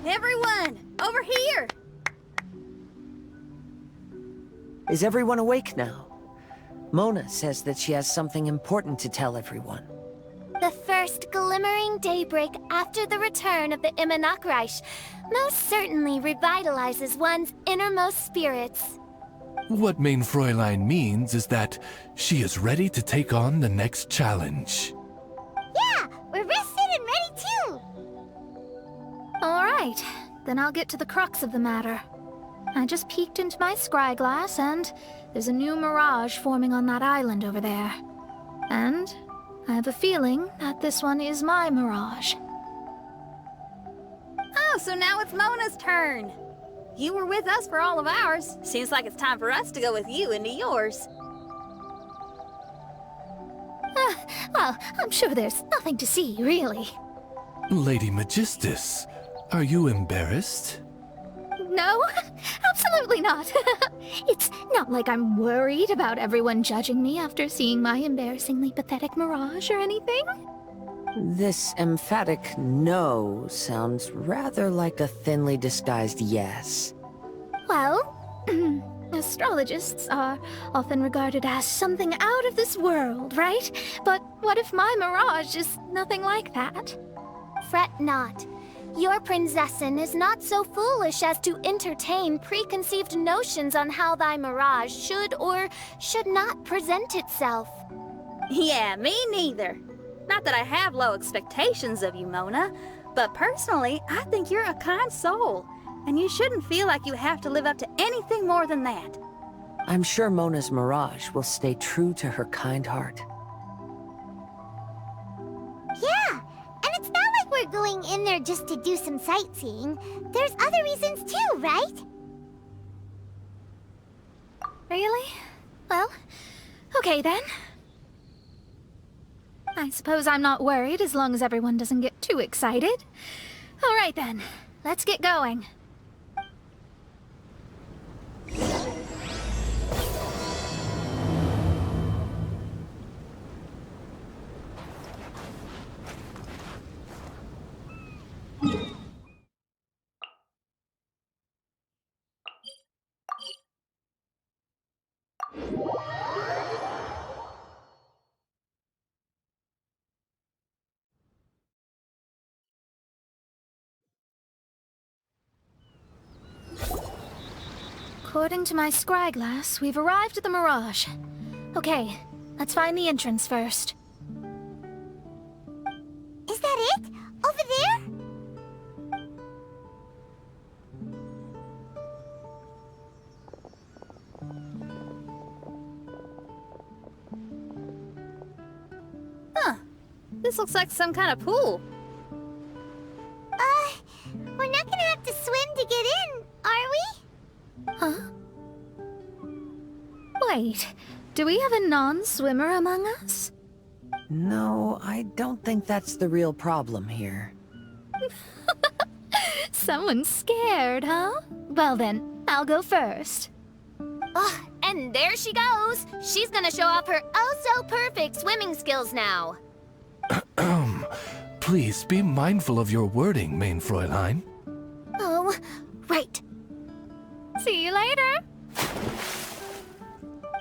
Everyone, over here! Is everyone awake now? Mona says that she has something important to tell everyone. The first glimmering daybreak after the return of the Immanakreich most certainly revitalizes one's innermost spirits. What Main Fräulein means is that she is ready to take on the next challenge. Yeah, we're rested and ready too! Alright, then I'll get to the crux of the matter. I just peeked into my scryglass and there's a new Mirage forming on that island over there. And I have a feeling that this one is my Mirage. Oh, so now it's Mona's turn. You were with us for all of ours. Seems like it's time for us to go with you into yours. Well, I'm sure there's nothing to see, really. Lady Magistus, are you embarrassed? No, absolutely not. It's not like I'm worried about everyone judging me after seeing my embarrassingly pathetic Mirage or anything. This emphatic no sounds rather like a thinly disguised yes. Well, astrologists are often regarded as something out of this world, right? But what if my Mirage is nothing like that? Fret not. Your Prinzessin is not so foolish as to entertain preconceived notions on how thy Mirage should or should not present itself. Yeah, me neither. Not that I have low expectations of you, Mona, but personally, I think you're a kind soul, and you shouldn't feel like you have to live up to anything more than that. I'm sure Mona's Mirage will stay true to her kind heart. Yeah, and it's not like we're going in there just to do some sightseeing. There's other reasons too, right? Really? Well, okay then. I suppose I'm not worried as long as everyone doesn't get too excited. Alright then, let's get going. According to my scryglass, we've arrived at the Mirage. Okay, let's find the entrance first. Is that it? Over there? Huh. This looks like some kind of pool. We're not gonna have to swim to get in, are we? Huh? Wait, do we have a non-swimmer among us? No, I don't think that's the real problem here. Someone's scared, huh? Well then, I'll go first. Oh, and there she goes. She's gonna show off her oh-so-perfect swimming skills now. Please be mindful of your wording, Main Fräulein. Oh, right. See you later!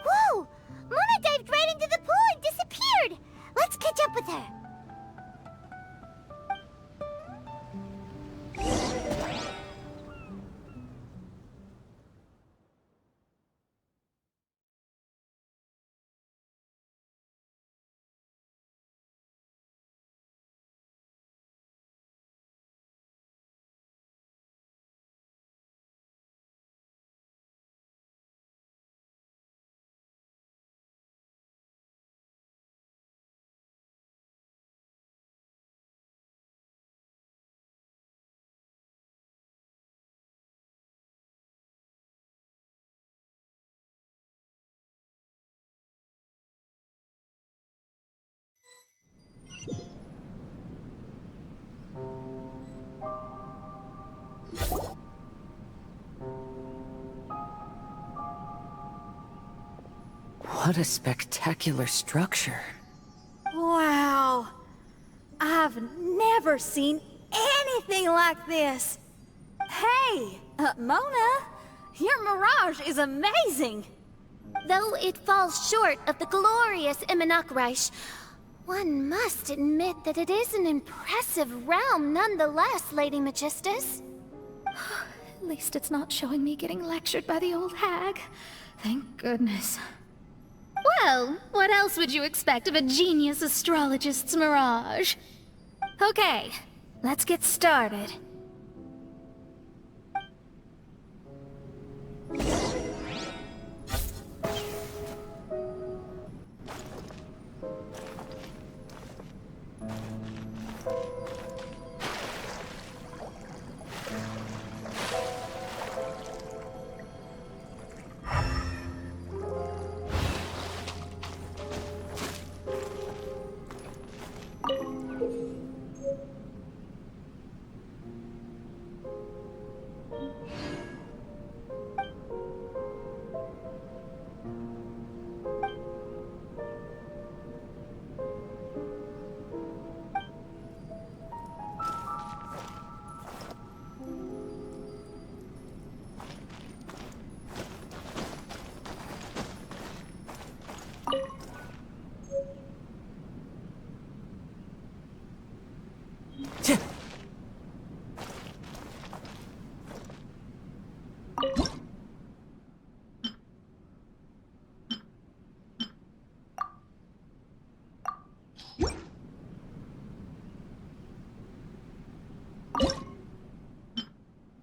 Whoa! Mona dived right into the pool and disappeared! Let's catch up with her. What a spectacular structure. Wow. I've never seen anything like this. Hey, Mona, your Mirage is amazing. Though it falls short of the glorious Immonakreich, one must admit that it is an impressive realm nonetheless, Lady Magistus. At least it's not showing me getting lectured by the old hag. Thank goodness. Well, what else would you expect of a genius astrologist's Mirage? Okay, let's get started.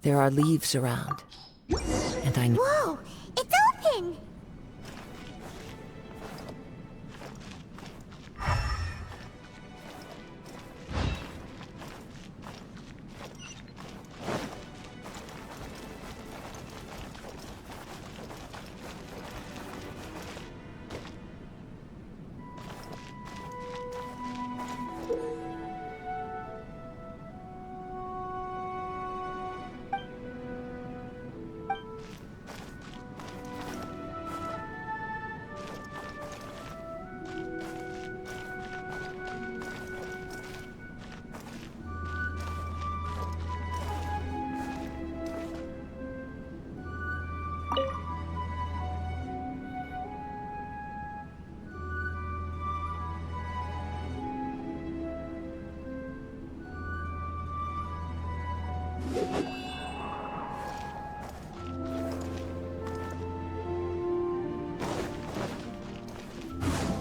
There are leaves around. And I know. Whoa! It's open!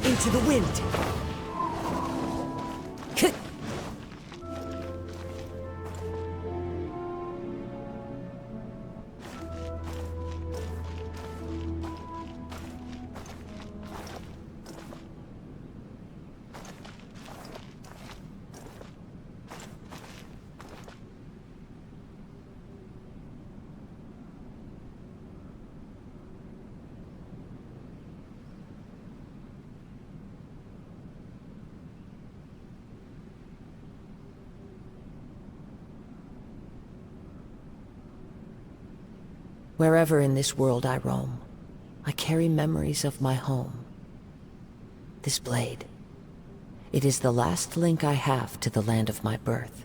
Into the wind! Wherever in this world I roam, I carry memories of my home. This blade, it is the last link I have to the land of my birth.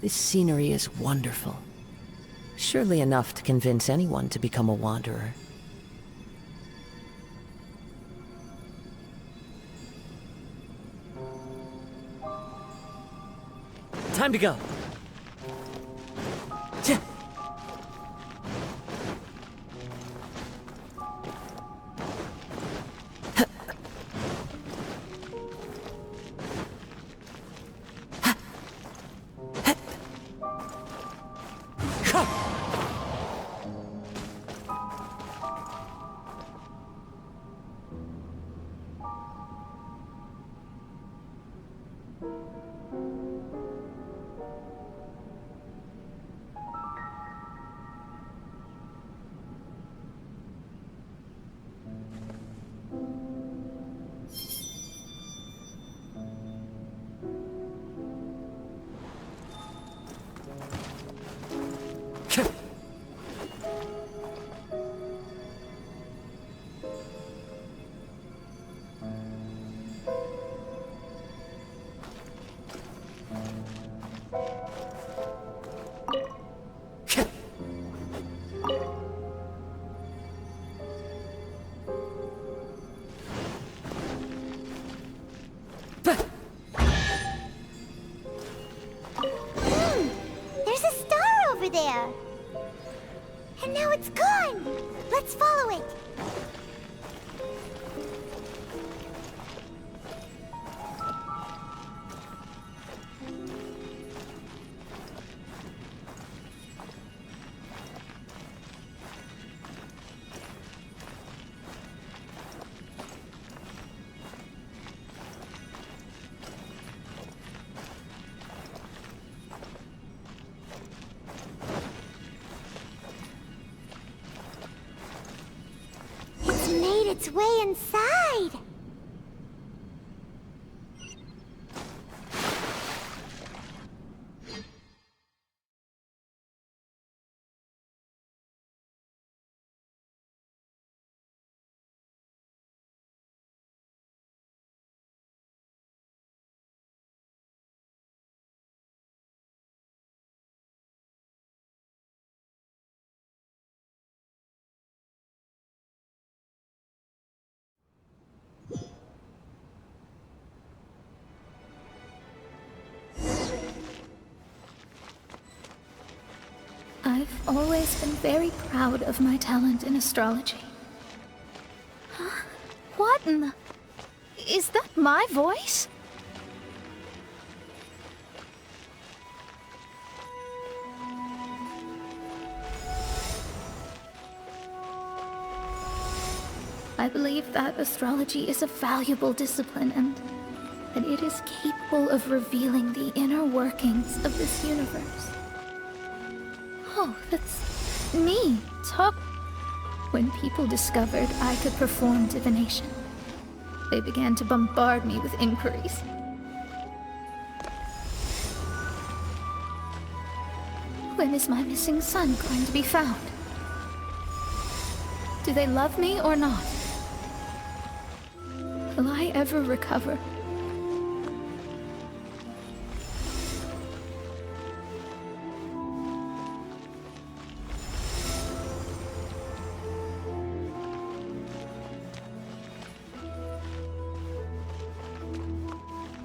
This scenery is wonderful. Surely enough to convince anyone to become a wanderer. Time to go. There's a star over there. And now it's gone. Let's follow it. Made its way inside. I've always been very proud of my talent in astrology. Huh? What in the... Is that my voice? I believe that astrology is a valuable discipline and that it is capable of revealing the inner workings of this universe. Oh, that's me, talk. When people discovered I could perform divination, they began to bombard me with inquiries. When is my missing son going to be found? Do they love me or not? Will I ever recover?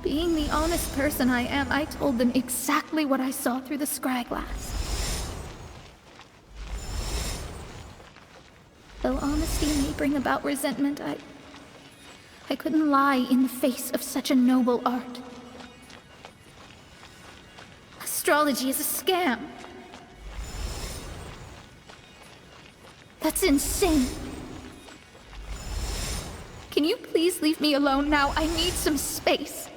Being the honest person I am, I told them exactly what I saw through the scryglass. Though honesty may bring about resentment, I couldn't lie in the face of such a noble art. Astrology is a scam. That's insane. Can you please leave me alone now? I need some space.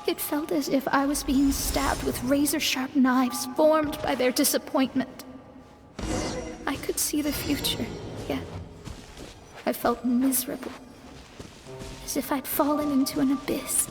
It felt as if I was being stabbed with razor-sharp knives formed by their disappointment. I could see the future, yet I felt miserable, as if I'd fallen into an abyss.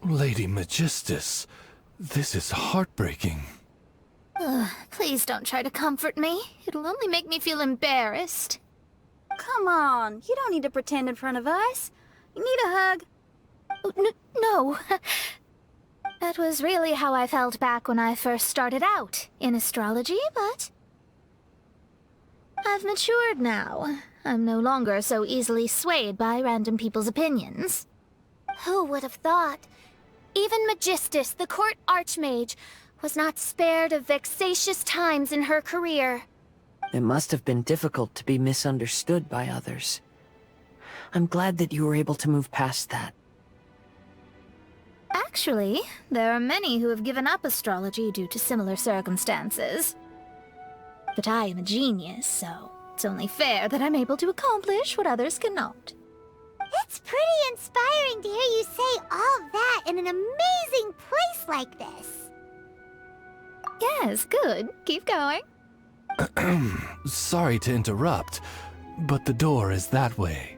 Lady Magistus, this is heartbreaking. Please don't try to comfort me. It'll only make me feel embarrassed. Come on, you don't need to pretend in front of us. You need a hug. No. That was really how I felt back when I first started out in astrology, but I've matured now. I'm no longer so easily swayed by random people's opinions. Who would have thought? Even Magistus, the court archmage, was not spared of vexatious times in her career. It must have been difficult to be misunderstood by others. I'm glad that you were able to move past that. Actually, there are many who have given up astrology due to similar circumstances. But I am a genius, so it's only fair that I'm able to accomplish what others cannot. It's pretty inspiring to hear you say all that in an amazing place like this. Yes, good. Keep going. Sorry to interrupt, but the door is that way.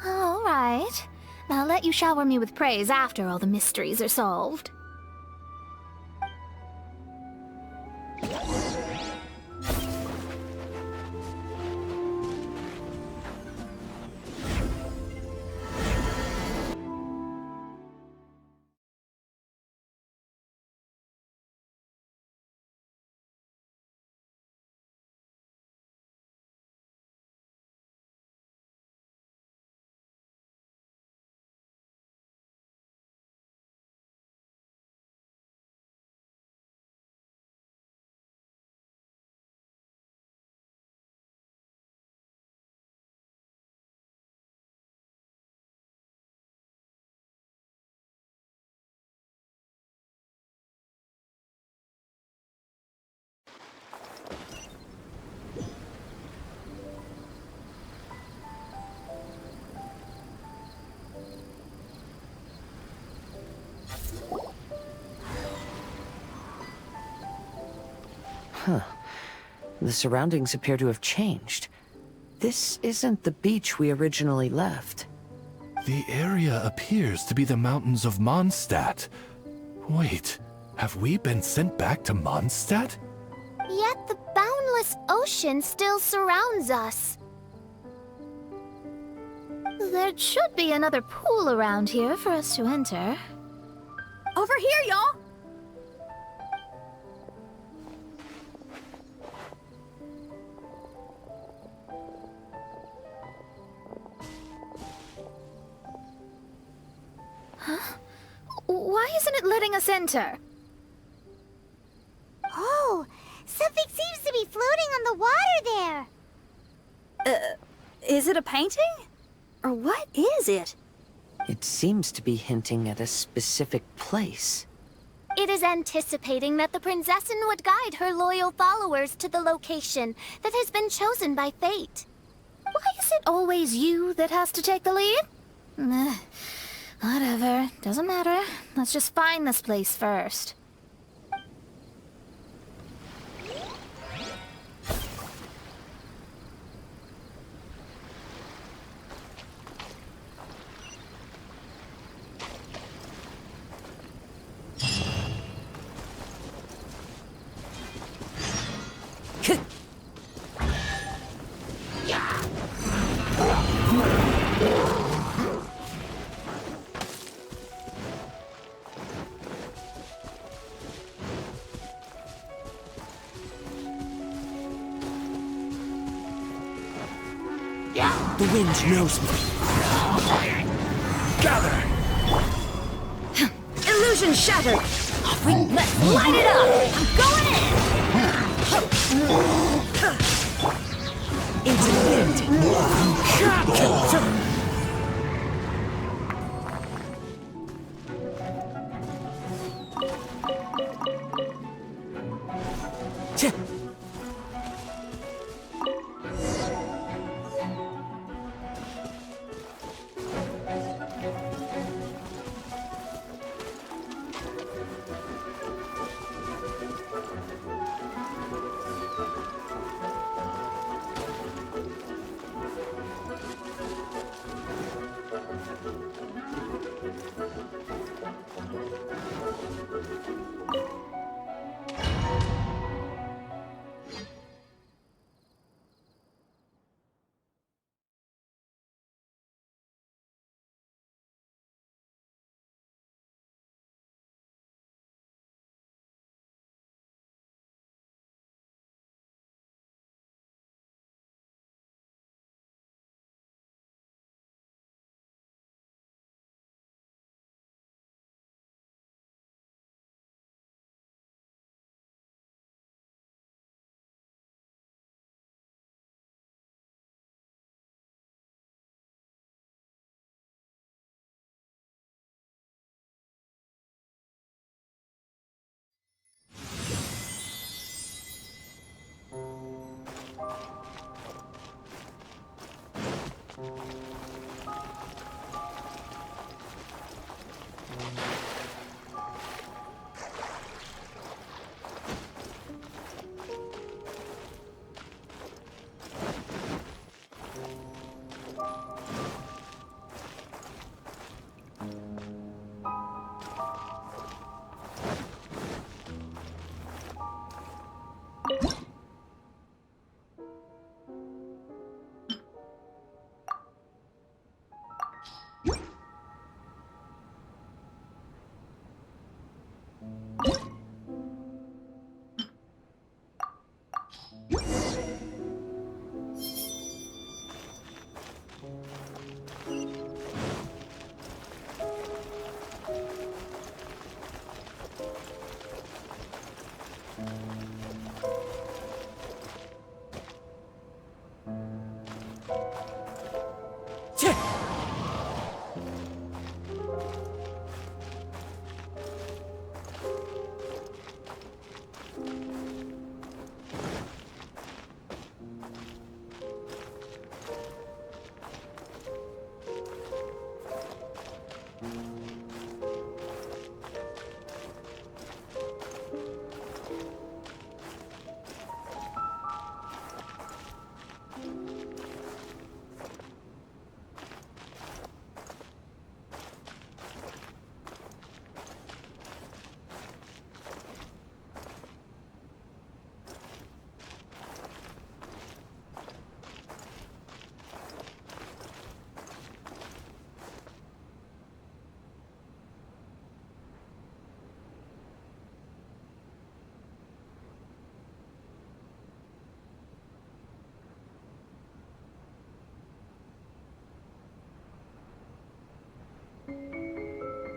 All right. I'll let you shower me with praise after all the mysteries are solved. The surroundings appear to have changed. This isn't the beach we originally left. The area appears to be the mountains of Mondstadt. Wait, have we been sent back to Mondstadt? Yet the boundless ocean still surrounds us. There should be another pool around here for us to enter. Over here, y'all! Why isn't it letting us enter? Oh, something seems to be floating on the water there. Is it a painting? Or what is it? It seems to be hinting at a specific place. It is anticipating that the Princessin would guide her loyal followers to the location that has been chosen by fate. Why is it always you that has to take the lead? Whatever, doesn't matter. Let's just find this place first. The wind knows me. Gather! Illusion shattered! Let's light it up! I'm going in! Into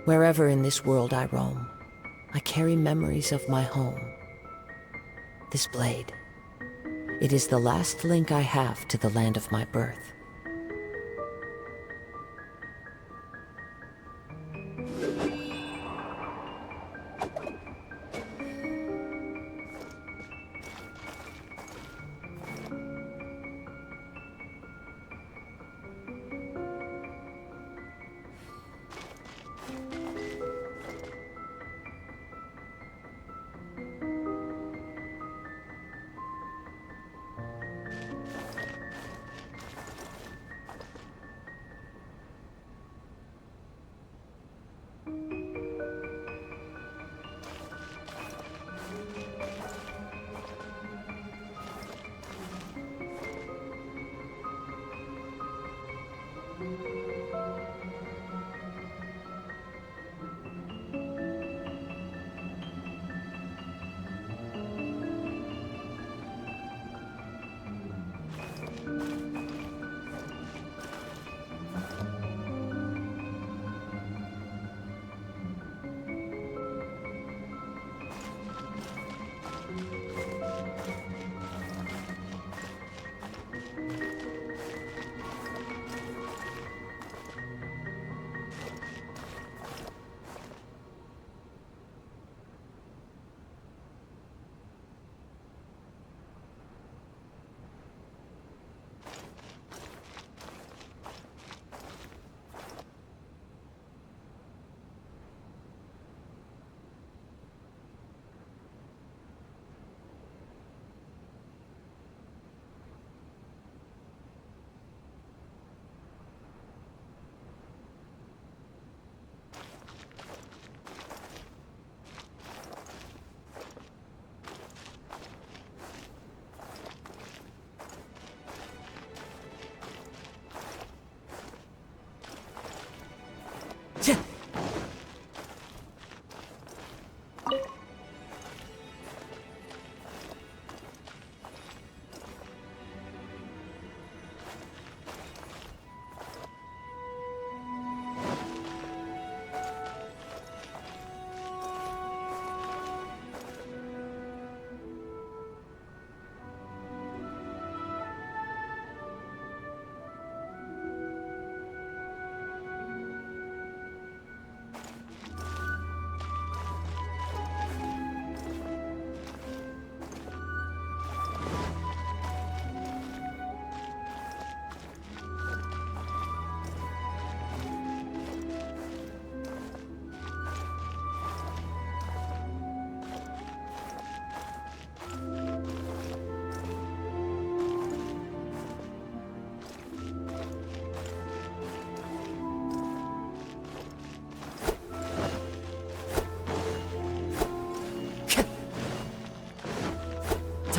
Wherever in this world I roam, I carry memories of my home. This blade, it is the last link I have to the land of my birth.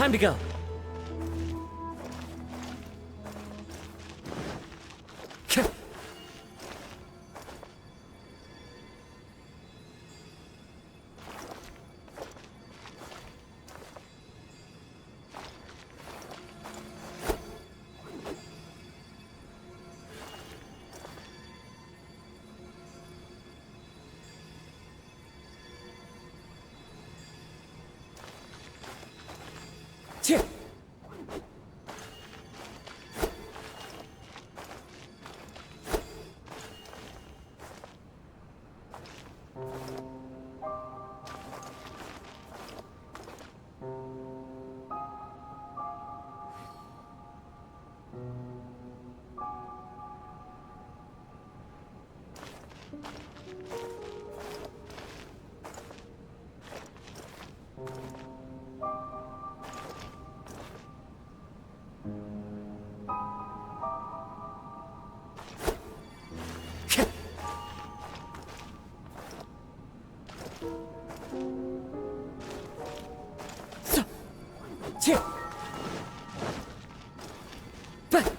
Time to go. Cheer. Cheer. But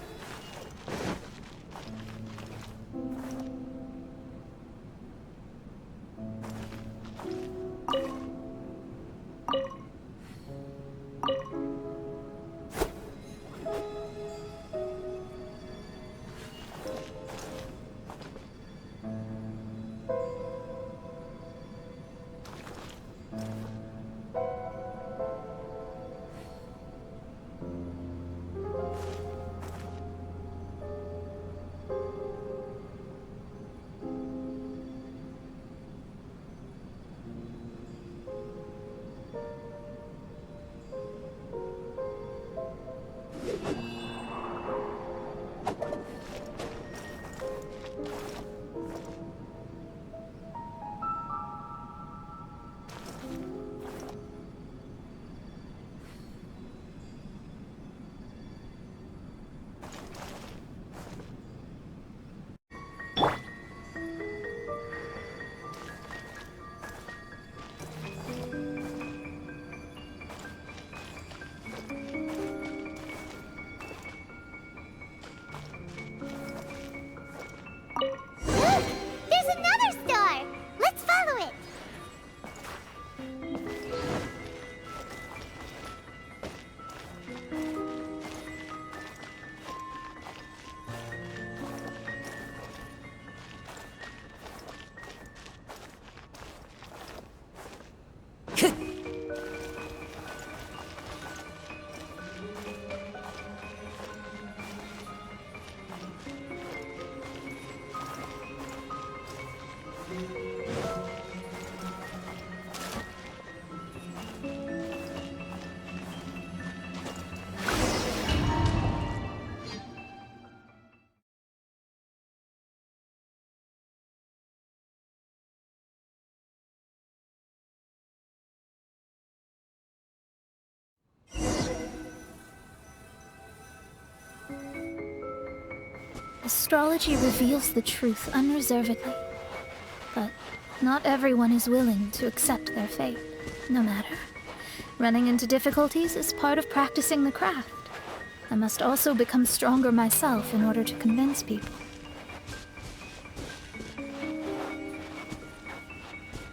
Look! There's another star! Let's follow it! Astrology reveals the truth unreservedly, but not everyone is willing to accept their fate, no matter. Running into difficulties is part of practicing the craft. I must also become stronger myself in order to convince people.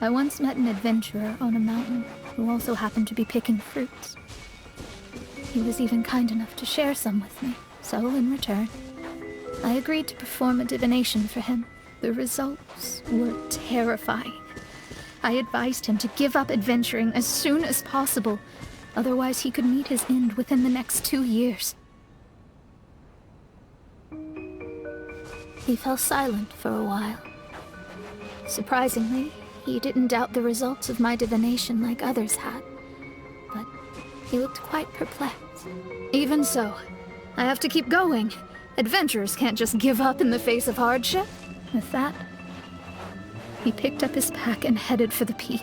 I once met an adventurer on a mountain who also happened to be picking fruits. He was even kind enough to share some with me, so in return, I agreed to perform a divination for him. The results were terrifying. I advised him to give up adventuring as soon as possible, otherwise he could meet his end within the next 2 years. He fell silent for a while. Surprisingly, he didn't doubt the results of my divination like others had, but he looked quite perplexed. Even so, I have to keep going. Adventurers can't just give up in the face of hardship. With that, he picked up his pack and headed for the peak.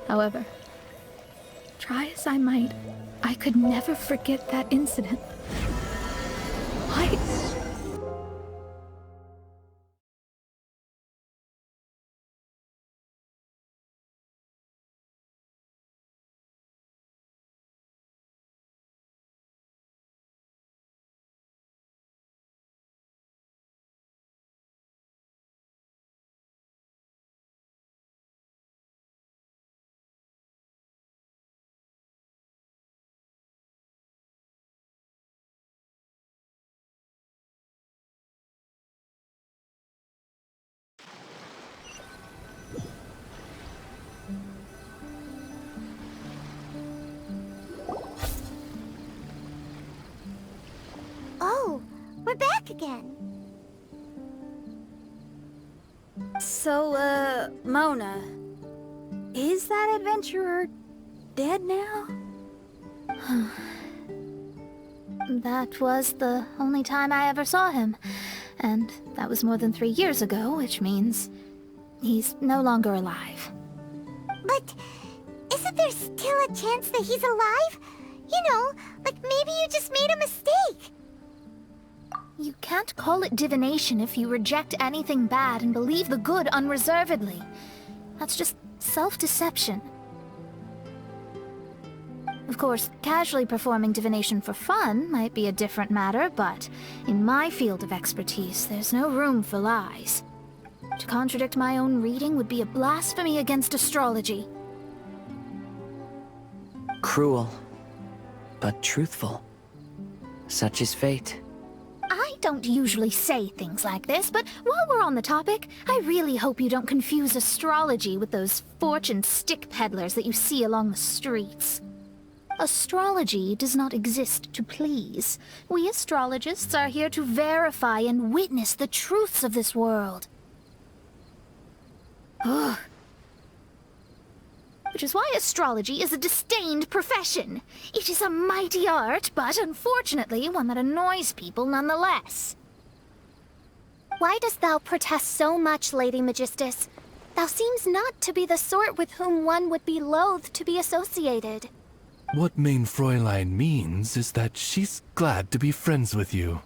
However, try as I might, I could never forget that incident. Why? Oh, we're back again. So, Mona, is that adventurer dead now? That was the only time I ever saw him. And that was more than 3 years ago, which means he's no longer alive. But isn't there still a chance that he's alive? You know, like maybe you just made a mistake. You can't call it divination if you reject anything bad and believe the good unreservedly. That's just self-deception. Of course, casually performing divination for fun might be a different matter, but in my field of expertise, there's no room for lies. To contradict my own reading would be a blasphemy against astrology. Cruel, but truthful. Such is fate. I don't usually say things like this, but while we're on the topic, I really hope you don't confuse astrology with those fortune stick peddlers that you see along the streets. Astrology does not exist to please. We astrologists are here to verify and witness the truths of this world. Ugh. Which is why astrology is a disdained profession. It is a mighty art, but unfortunately one that annoys people nonetheless. Why dost thou protest so much, Lady Magistus? Thou seems not to be the sort with whom one would be loath to be associated. What Main Fräulein means is that she's glad to be friends with you.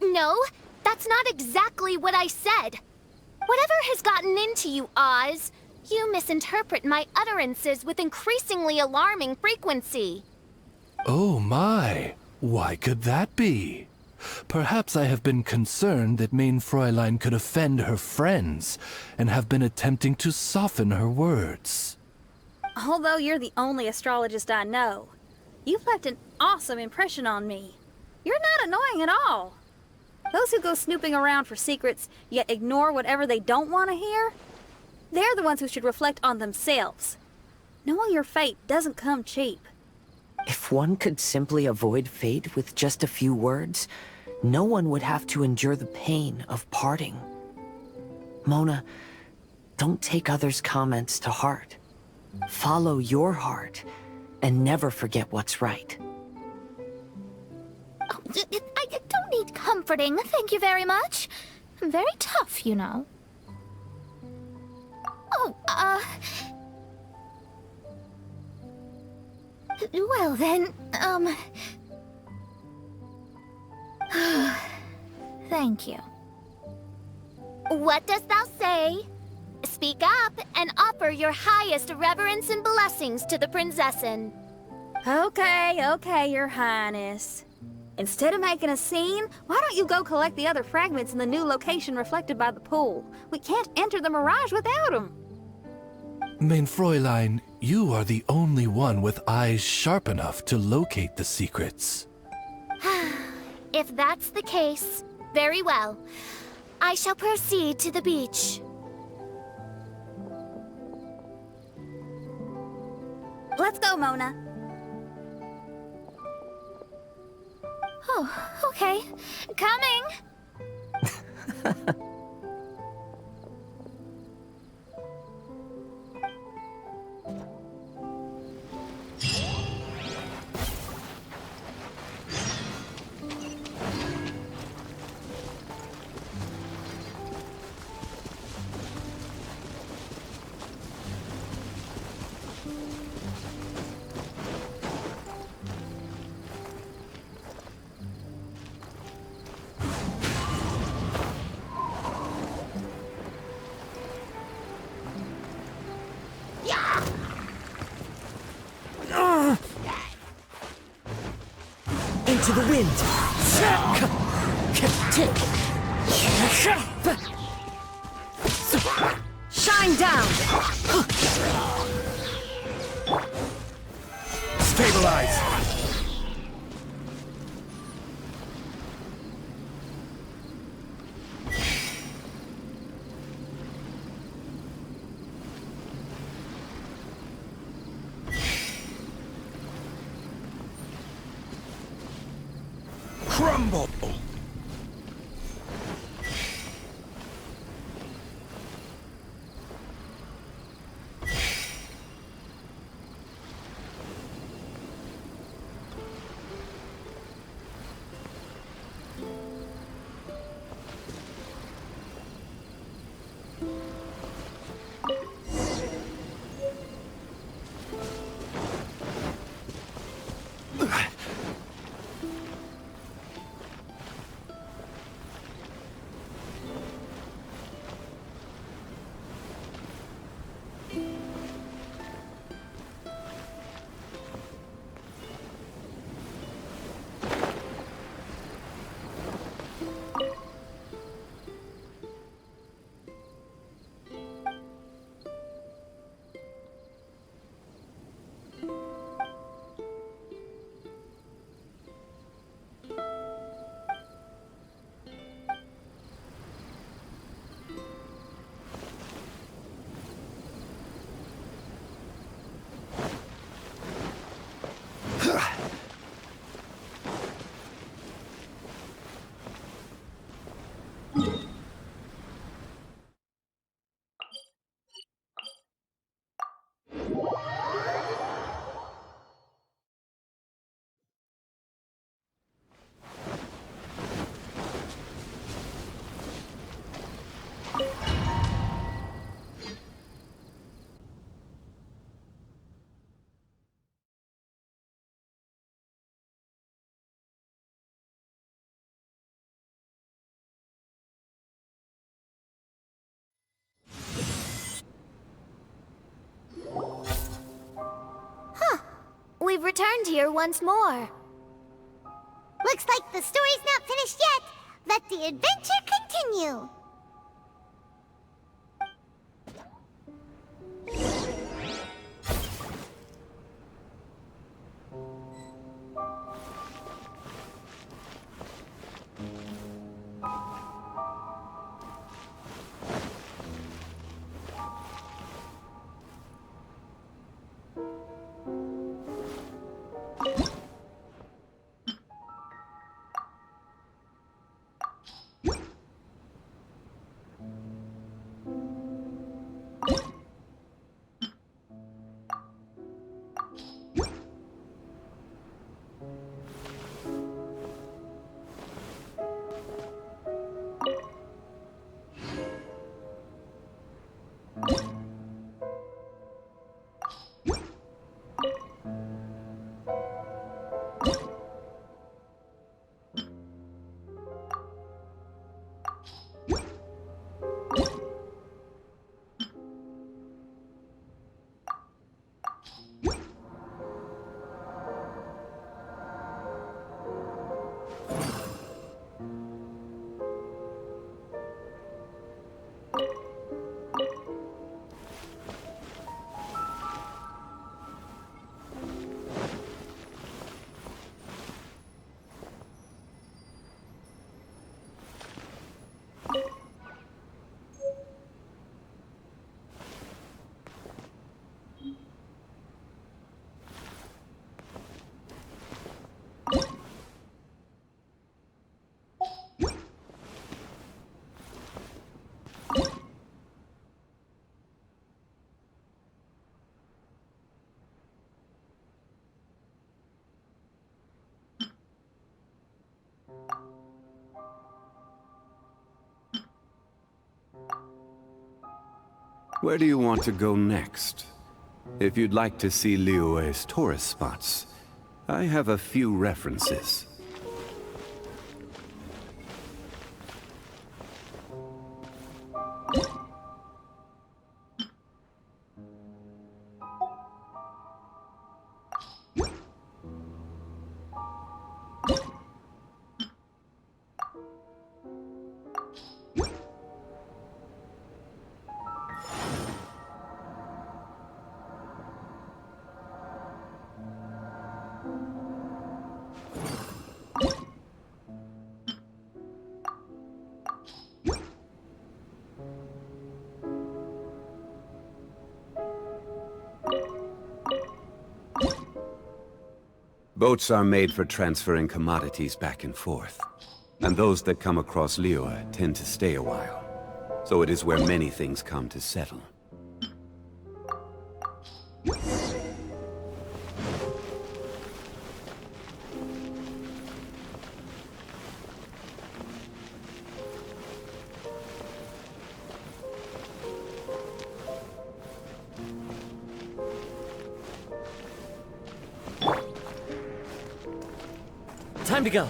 No, that's not exactly what I said. Whatever has gotten into you, Oz, you misinterpret my utterances with increasingly alarming frequency. Oh my, why could that be? Perhaps I have been concerned that Main Fräulein could offend her friends, and have been attempting to soften her words. Although you're the only astrologist I know, you've left an awesome impression on me. You're not annoying at all. Those who go snooping around for secrets, yet ignore whatever they don't want to hear, they're the ones who should reflect on themselves. Knowing your fate doesn't come cheap. If one could simply avoid fate with just a few words, no one would have to endure the pain of parting. Mona, don't take others' comments to heart. Follow your heart, and never forget what's right. Oh, I don't need comforting, thank you very much. I'm very tough, you know. Oh, well then, thank you. What dost thou say? Speak up and offer your highest reverence and blessings to the Prinzessin. Okay, Your Highness. Instead of making a scene, why don't you go collect the other fragments in the new location reflected by the pool? We can't enter the Mirage without them. Main Fräulein, you are the only one with eyes sharp enough to locate the secrets. If that's the case, very well. I shall proceed to the beach. Let's go, Mona. Oh, okay. Coming! the wind. Shine down! Stabilize! Crumble! We've returned here once more. Looks like the story's not finished yet. Let the adventure continue. Where do you want to go next? If you'd like to see Liyue's tourist spots, I have a few references. Boats are made for transferring commodities back and forth. And those that come across Liyue tend to stay a while. So it is where many things come to settle. Time to go.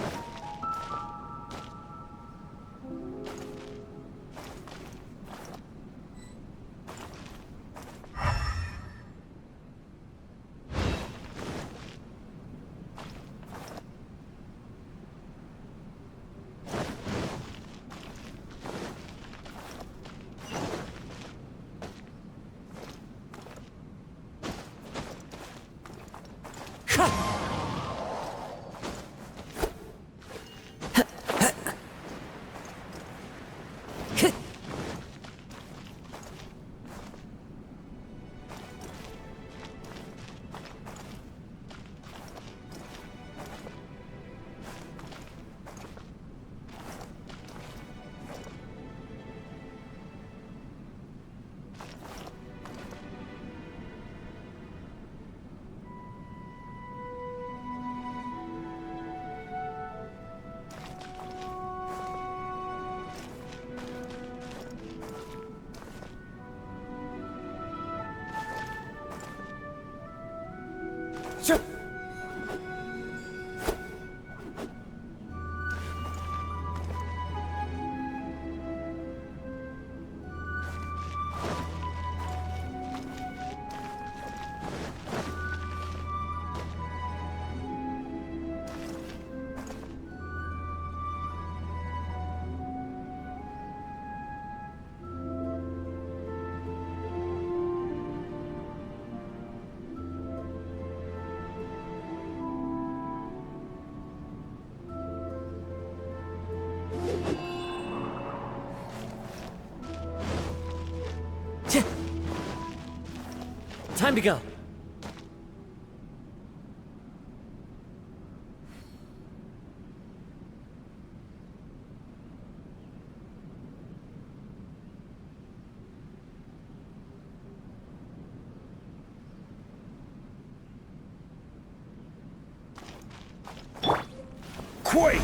Time to go. Quake!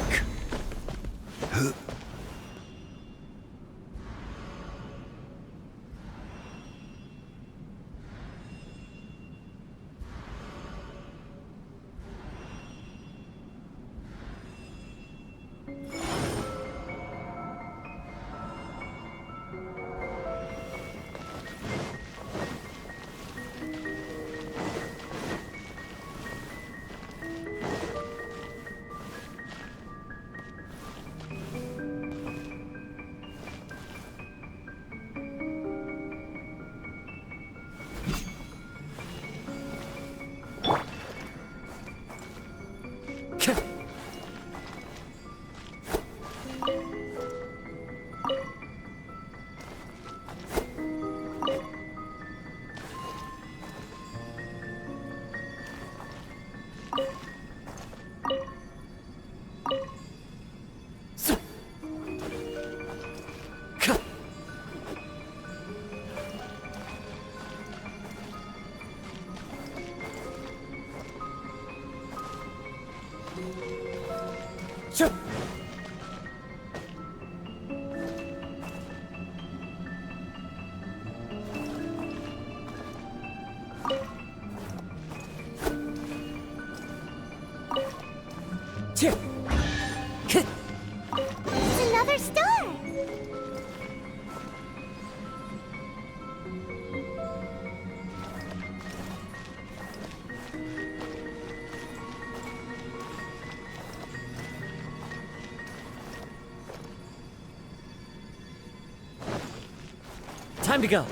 It's another star! Time to go.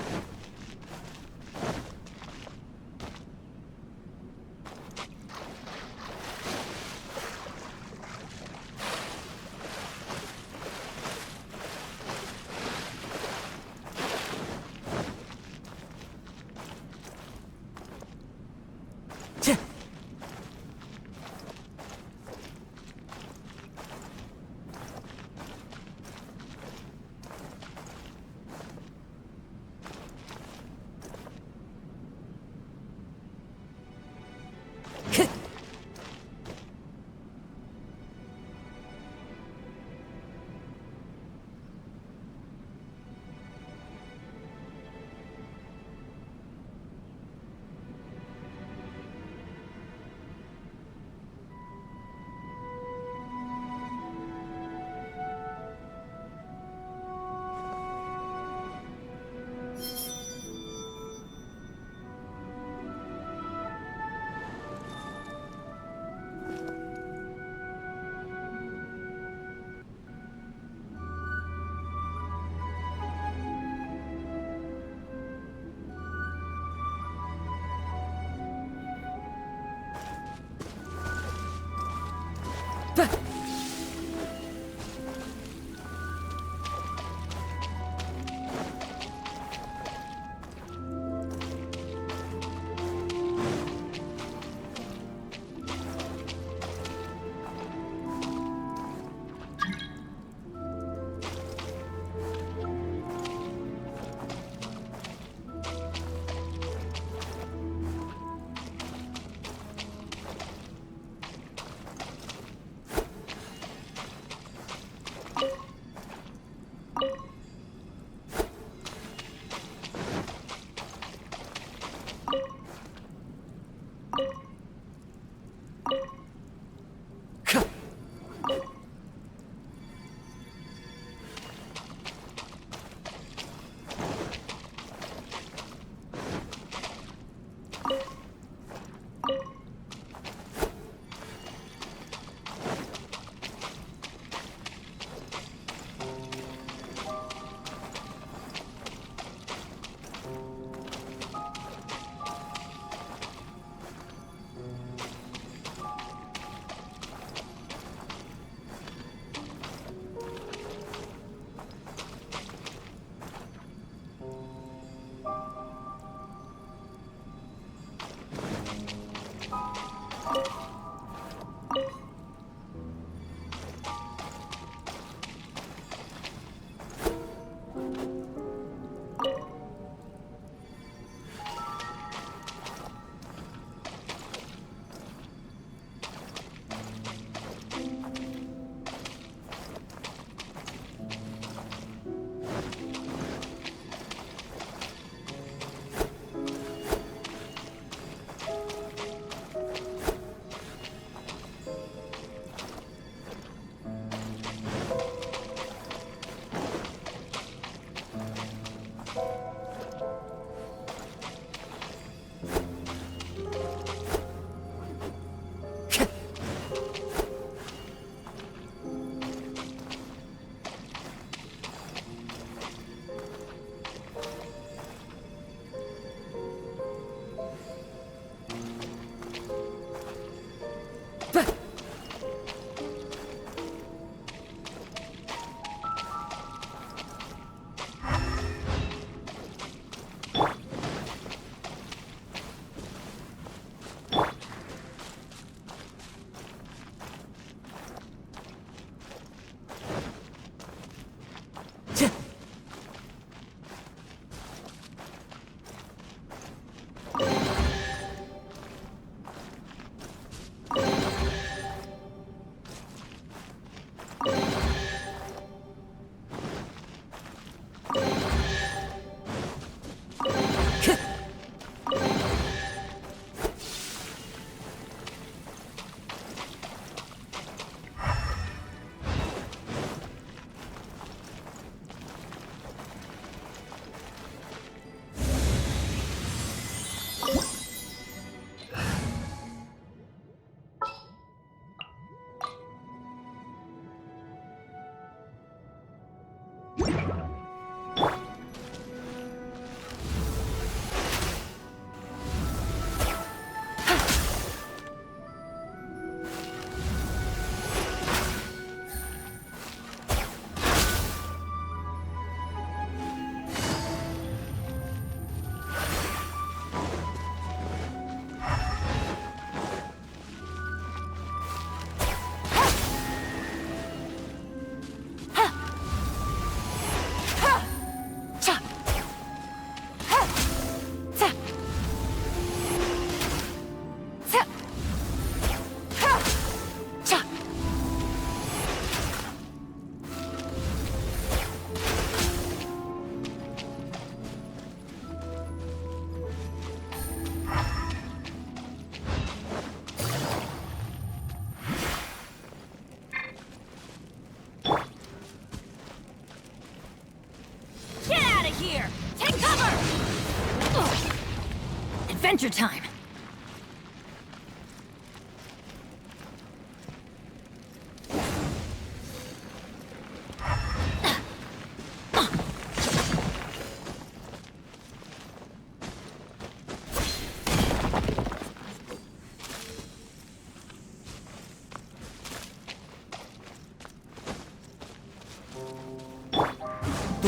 Adventure time!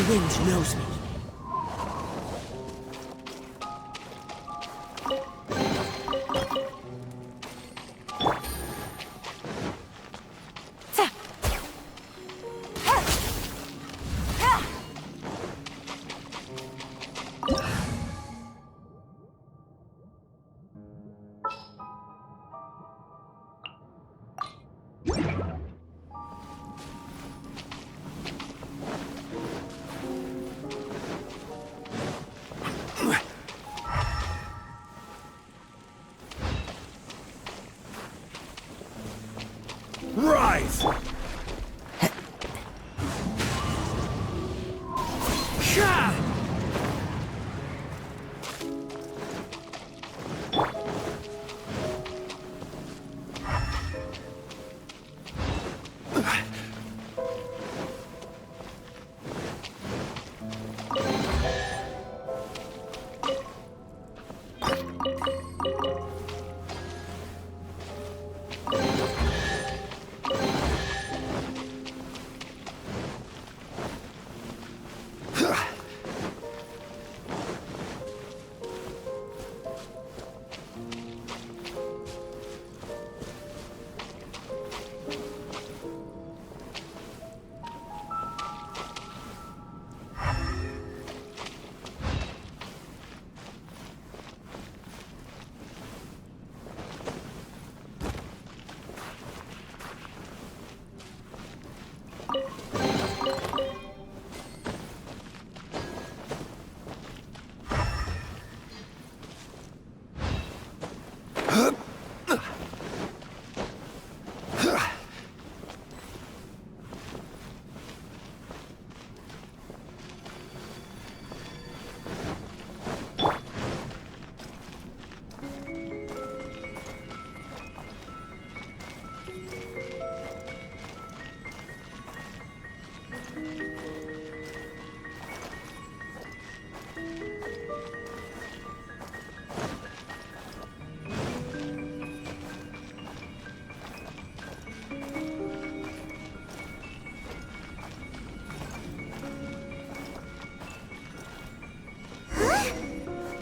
wind knows me. Rise! Sha!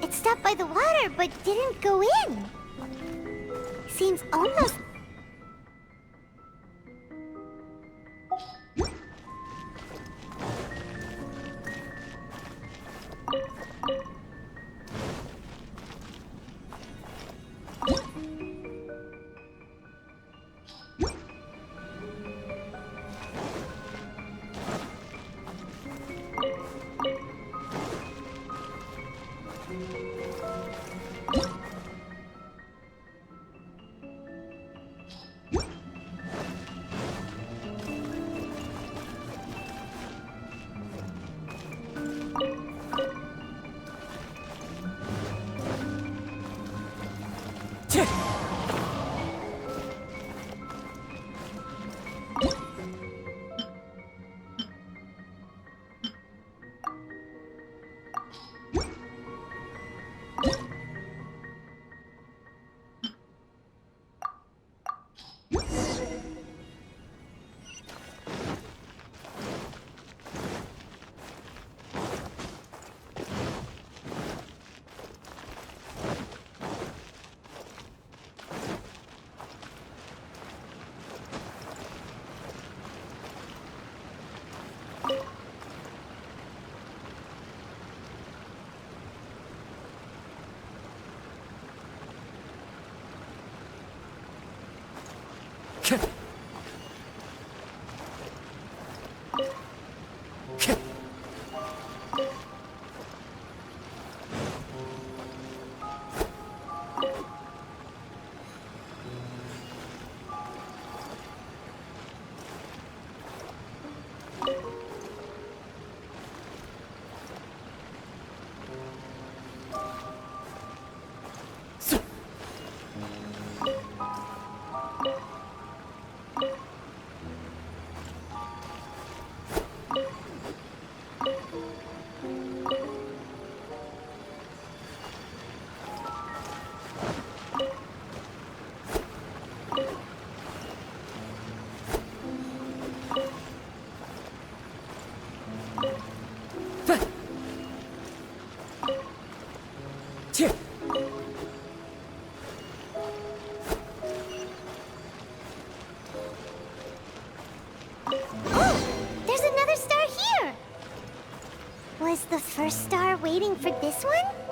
It stopped by the water, but didn't go in. Seems almost... the first star waiting for this one?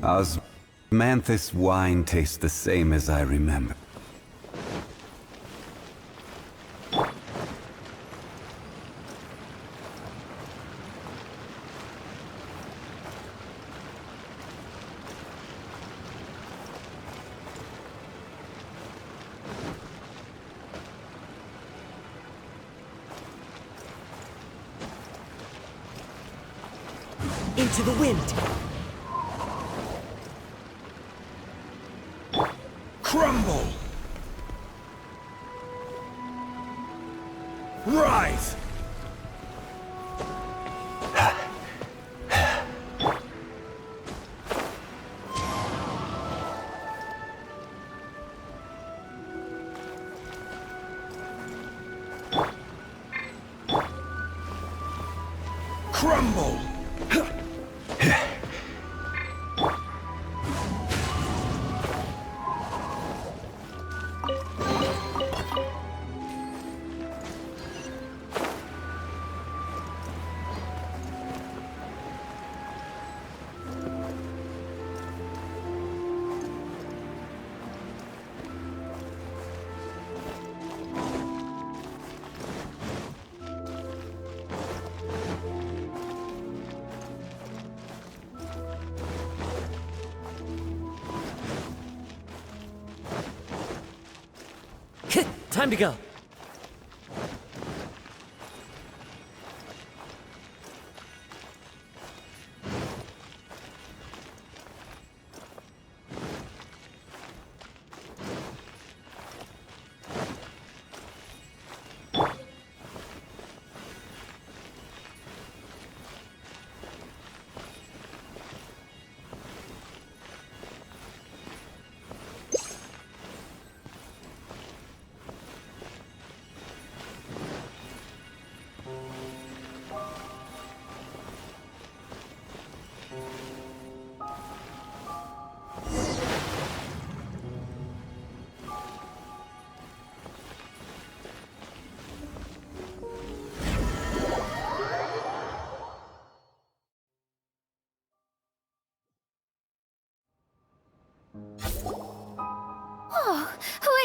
Osmanthus wine tastes the same as I remember. Into the wind! Crumble! Rise! Crumble! Time to go.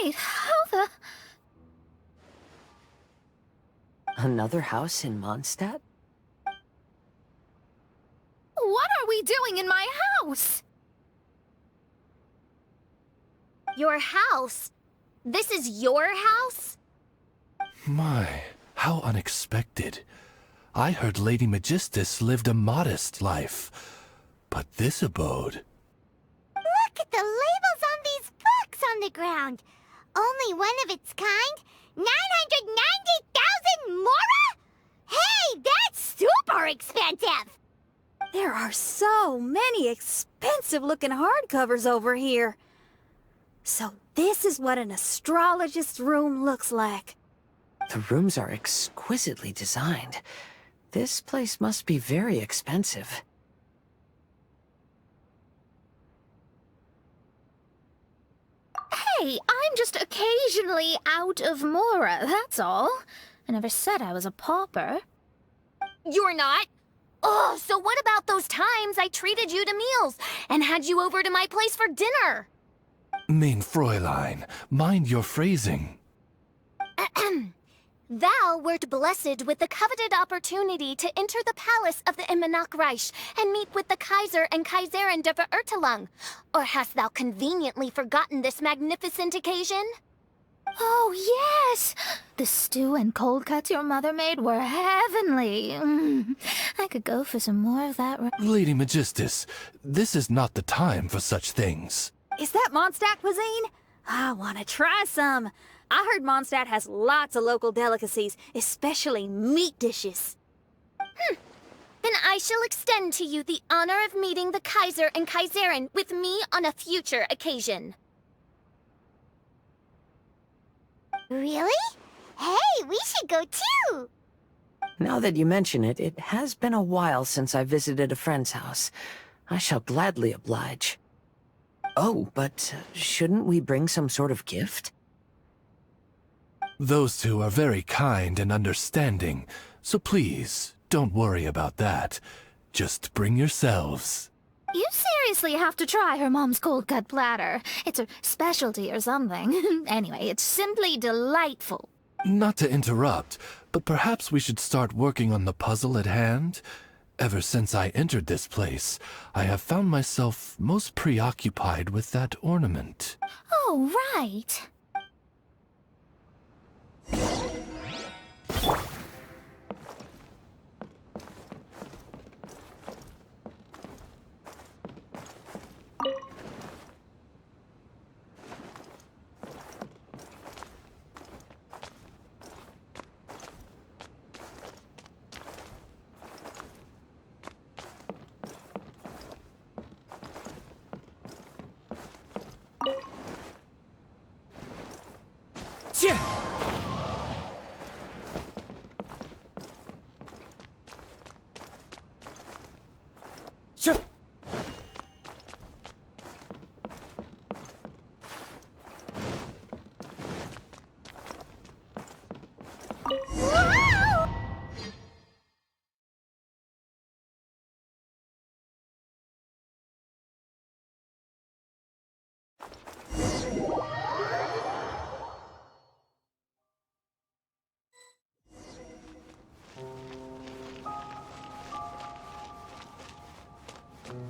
Wait, how the... Another house in Mondstadt? What are we doing in my house? Your house? This is your house? My, how unexpected. I heard Lady Magistus lived a modest life, but this abode... Look at the labels on these books on the ground. Only one of its kind? 990,000 mora? Hey, that's super expensive! There are so many expensive-looking hardcovers over here. So this is what an astrologist's room looks like. The rooms are exquisitely designed. This place must be very expensive. Hey, I'm just occasionally out of mora, that's all. I never said I was a pauper. You're not? Oh, so what about those times I treated you to meals and had you over to my place for dinner? Mein Fräulein, mind your phrasing. Thou wert blessed with the coveted opportunity to enter the palace of the Immanok Reich and meet with the Kaiser and Kaiserin der Verurteilung. Or hast thou conveniently forgotten this magnificent occasion? Oh, yes! The stew and cold cuts your mother made were heavenly. I could go for some more of that. Lady Magistus, this is not the time for such things. Is that Mondstadt cuisine? I want to try some. I heard Mondstadt has lots of local delicacies, especially meat dishes. Then I shall extend to you the honor of meeting the Kaiser and Kaiserin with me on a future occasion. Really? Hey, we should go too! Now that you mention it, it has been a while since I visited a friend's house. I shall gladly oblige. Oh, but shouldn't we bring some sort of gift? Those two are very kind and understanding, so please, don't worry about that. Just bring yourselves. You seriously have to try her mom's cold cut platter. It's her specialty or something. Anyway, it's simply delightful. Not to interrupt, but perhaps we should start working on the puzzle at hand? Ever since I entered this place, I have found myself most preoccupied with that ornament. Oh, right.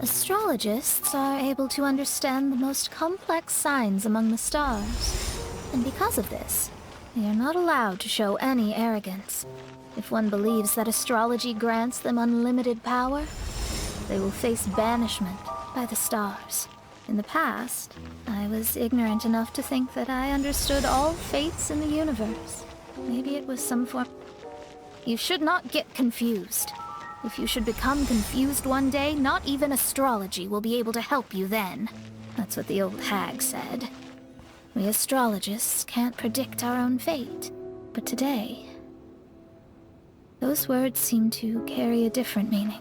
Astrologists are able to understand the most complex signs among the stars. And because of this, they are not allowed to show any arrogance. If one believes that astrology grants them unlimited power, they will face banishment by the stars. In the past, I was ignorant enough to think that I understood all fates in the universe. Maybe it was some form... You should not get confused. If you should become confused one day, not even astrology will be able to help you then. That's what the old hag said. We astrologists can't predict our own fate. But today, those words seem to carry a different meaning.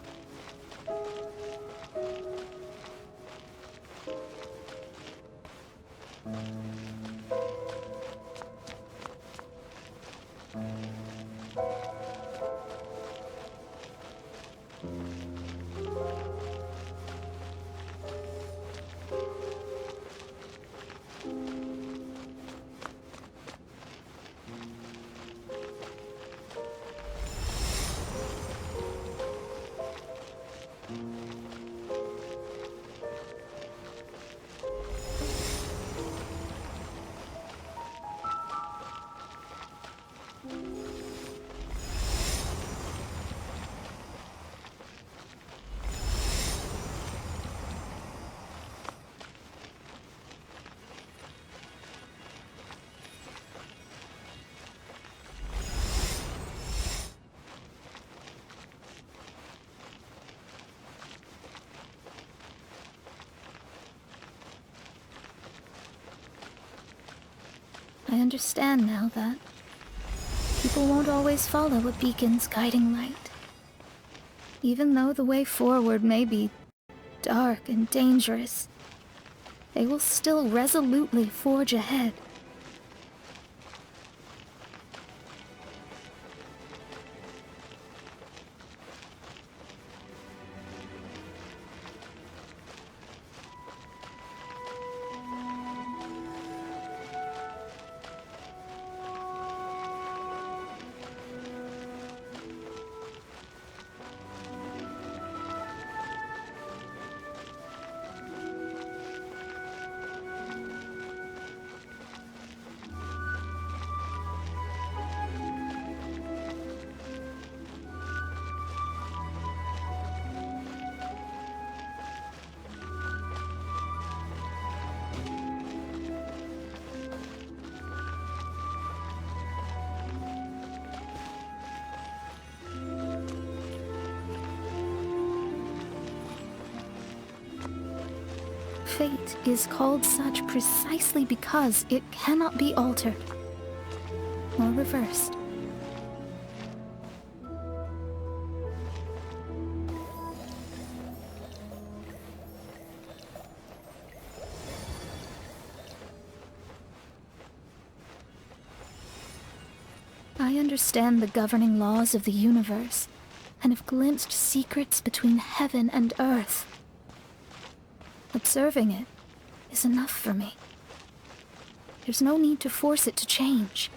I understand now that people won't always follow a beacon's guiding light. Even though the way forward may be dark and dangerous, they will still resolutely forge ahead. Fate is called such precisely because it cannot be altered or reversed. I understand the governing laws of the universe and have glimpsed secrets between heaven and earth. Observing it is enough for me. There's no need to force it to change.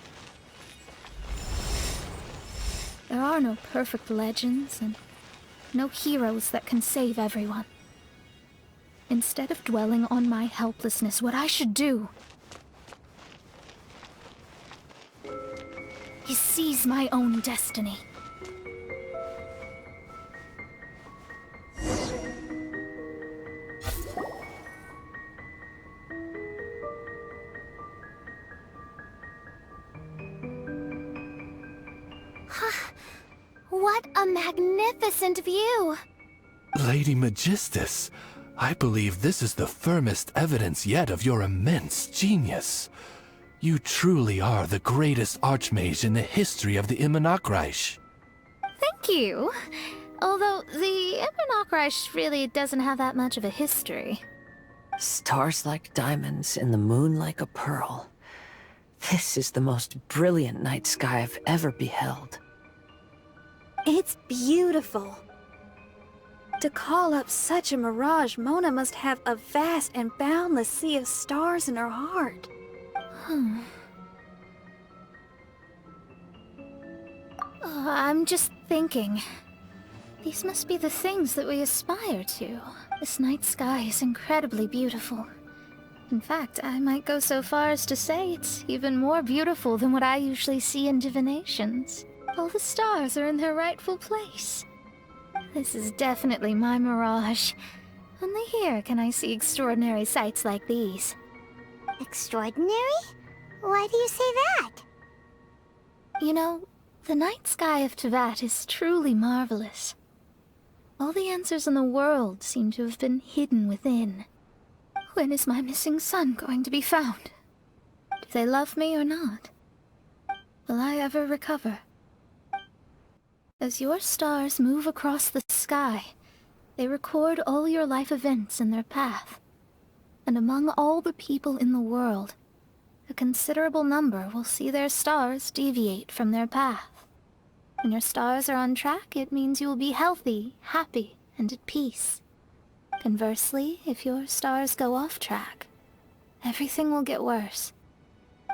There are no perfect legends and no heroes that can save everyone. Instead of dwelling on my helplessness, what I should do is seize my own destiny. What a magnificent view! Lady Magistus, I believe this is the firmest evidence yet of your immense genius. You truly are the greatest archmage in the history of the Immonocreich. Thank you. Although the Immonocreich really doesn't have that much of a history. Stars like diamonds and the moon like a pearl. This is the most brilliant night sky I've ever beheld. It's beautiful. To call up such a mirage, Mona must have a vast and boundless sea of stars in her heart. I'm just thinking. These must be the things that we aspire to. This night sky is incredibly beautiful. In fact, I might go so far as to say it's even more beautiful than what I usually see in divinations. All the stars are in their rightful place. This is definitely my mirage. Only here can I see extraordinary sights like these. Extraordinary? Why do you say that? You know, the night sky of Tevat is truly marvelous. All the answers in the world seem to have been hidden within. When is my missing son going to be found? Do they love me or not? Will I ever recover? As your stars move across the sky, they record all your life events in their path. And among all the people in the world, a considerable number will see their stars deviate from their path. When your stars are on track, it means you will be healthy, happy, and at peace. Conversely, if your stars go off track, everything will get worse.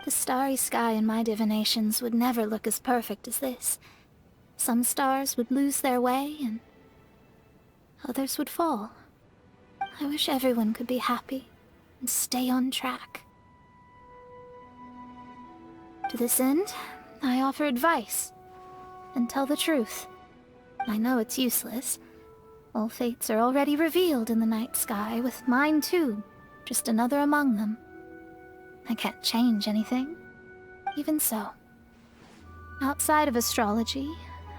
The starry sky in my divinations would never look as perfect as this. Some stars would lose their way, and others would fall. I wish everyone could be happy and stay on track. To this end, I offer advice and tell the truth. I know it's useless. All fates are already revealed in the night sky, with mine too, just another among them. I can't change anything. Even so, outside of astrology,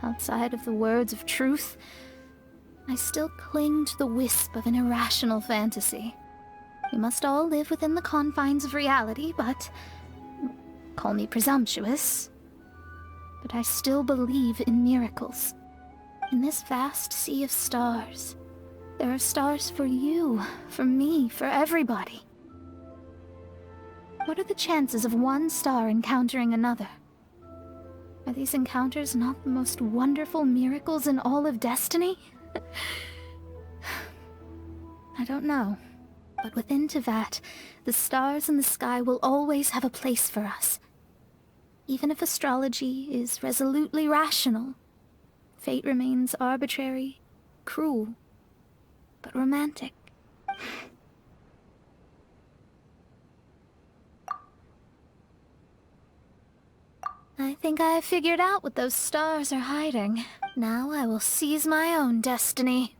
outside of the words of truth, I still cling to the wisp of an irrational fantasy. We must all live within the confines of reality, but Call me presumptuous, but I still believe in miracles. In this vast sea of stars, there are stars for you, for me, for everybody. What are the chances of one star encountering another? Are these encounters not the most wonderful miracles in all of destiny? I don't know. But within Tevat, the stars in the sky will always have a place for us. Even if astrology is resolutely rational, fate remains arbitrary, cruel, but romantic. I think I have figured out what those stars are hiding. Now I will seize my own destiny.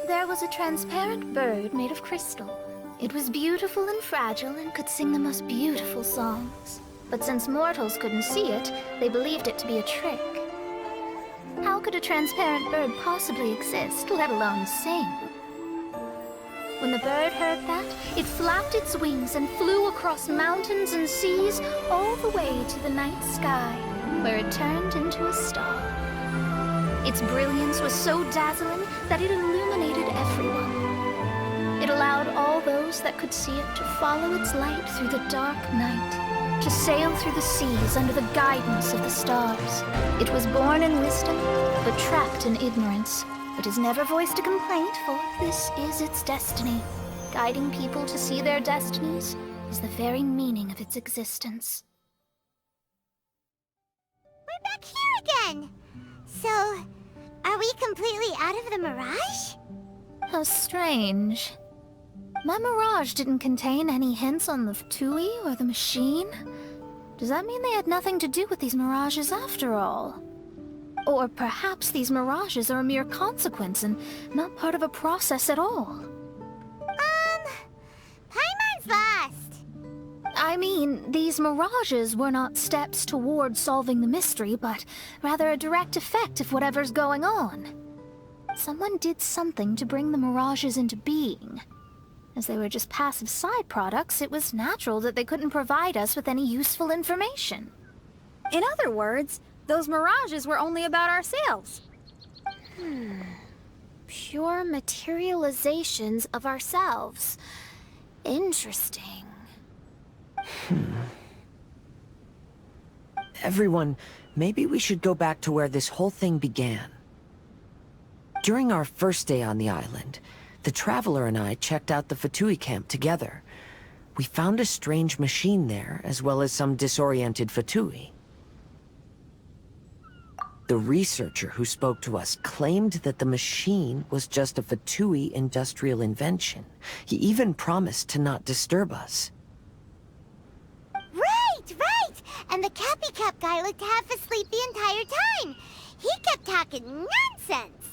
There was a transparent bird made of crystal. It was beautiful and fragile and could sing the most beautiful songs. But since mortals couldn't see it, they believed it to be a trick. How could a transparent bird possibly exist, let alone sing? When the bird heard that, it flapped its wings and flew across mountains and seas all the way to the night sky, where it turned into a star. Its brilliance was so dazzling that it illuminated everyone. It allowed all those that could see it to follow its light through the dark night, to sail through the seas under the guidance of the stars. It was born in wisdom, but trapped in ignorance. It has never voiced a complaint, for this is its destiny. Guiding people to see their destinies is the very meaning of its existence. We're back here again! So, are we completely out of the Mirage? How strange. My Mirage didn't contain any hints on the Fatui or the machine. Does that mean they had nothing to do with these Mirages after all? Or perhaps these Mirages are a mere consequence and not part of a process at all? Paimon's lost! I mean, these Mirages were not steps toward solving the mystery, but rather a direct effect of whatever's going on. Someone did something to bring the Mirages into being. As they were just passive side products, it was natural that they couldn't provide us with any useful information. In other words, those Mirages were only about ourselves. Pure materializations of ourselves. Interesting. Everyone, maybe we should go back to where this whole thing began. During our first day on the island, the Traveler and I checked out the Fatui camp together. We found a strange machine there, as well as some disoriented Fatui. The researcher who spoke to us claimed that the machine was just a Fatui industrial invention. He even promised to not disturb us. Right! And the Cappy Cap guy looked half asleep the entire time. He kept talking nonsense.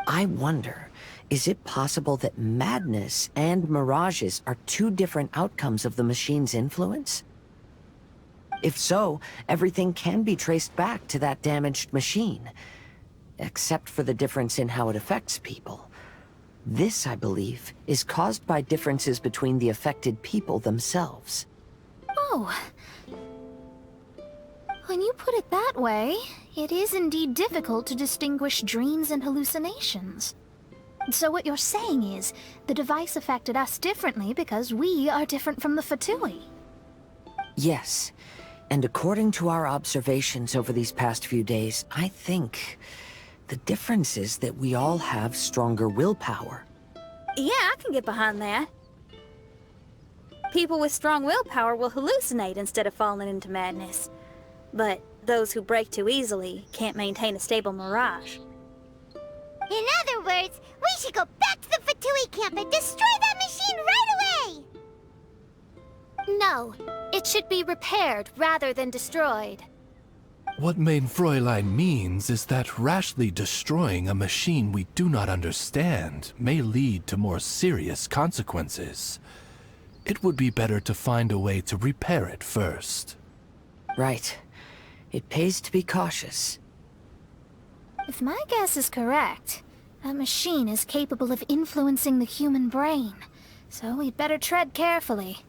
I wonder, is it possible that madness and mirages are two different outcomes of the machine's influence? If so, everything can be traced back to that damaged machine, except for the difference in how it affects people. This, I believe, is caused by differences between the affected people themselves. Oh. When you put it that way, it is indeed difficult to distinguish dreams and hallucinations. So what you're saying is, the device affected us differently because we are different from the Fatui. Yes, and according to our observations over these past few days, I think The difference is that we all have stronger willpower. Yeah, I can get behind that. People with strong willpower will hallucinate instead of falling into madness. But those who break too easily can't maintain a stable mirage. In other words, we should go back to the Fatui camp and destroy that machine right away! No, it should be repaired rather than destroyed. What Main Fräulein means is that rashly destroying a machine we do not understand may lead to more serious consequences. It would be better to find a way to repair it first. Right. It pays to be cautious. If my guess is correct, that machine is capable of influencing the human brain, so we'd better tread carefully.